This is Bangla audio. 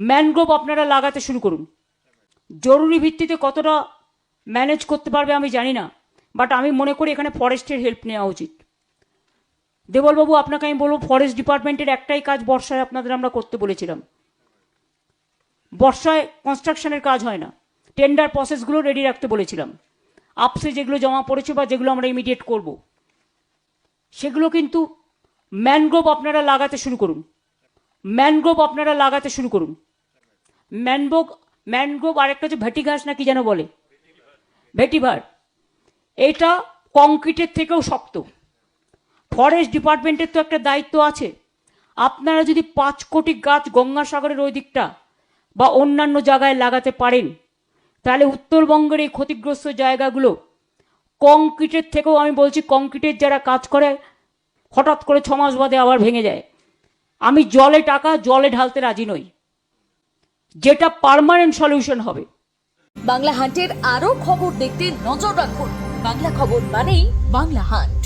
ম্যানগ্রোভ আপনারা লাগাতে শুরু করুন। জরুরি ভিত্তিতে কতটা ম্যানেজ করতে পারবে আমি জানি না, বাট আমি মনে করি এখানে ফরেস্টের হেল্প নেওয়া উচিত। দেবলবাবু, আপনাকে আমি বলবো, ফরেস্ট ডিপার্টমেন্টের একটাই কাজ বর্ষায় আপনাদের আমরা করতে বলেছিলাম। বর্ষায় কনস্ট্রাকশনের কাজ হয় না, টেন্ডার প্রসেসগুলো রেডি রাখতে বলেছিলাম। আপসে যেগুলো জমা পড়েছে বা যেগুলো আমরা ইমিডিয়েট করব, সেগুলো কিন্তু ম্যানগ্রোভ আপনারা লাগাতে শুরু করুন। ম্যানগ্রোভ আপনারা লাগাতে শুরু করুন। ম্যানগ্রোভ আরেকটা হচ্ছে ভেটি ঘাস না কি যেন বলে, ভেটিভার। এটা কংক্রিটের থেকেও শক্ত। ফরেস্ট ডিপার্টমেন্টের তো একটা দায়িত্ব আছে। আপনারা যদি 5 কোটি গাছ গঙ্গাসাগরের ওই দিকটা বা অন্যান্য জায়গায় লাগাতে পারেন, তাহলে উত্তরবঙ্গের এই ক্ষতিগ্রস্ত জায়গাগুলো কংক্রিটের থেকেও, আমি বলছি কংক্রিটের যারা কাজ করে হঠাৎ করে 6 মাস বাদে আবার ভেঙে যায়। আমি জলে ঢালতে রাজি নই, যেটা পার্মানেন্ট সলিউশন হবে। বাংলা হান্টের আরো খবর দেখতে নজর রাখুন। বাংলা খবর মানেই বাংলা হান্ট।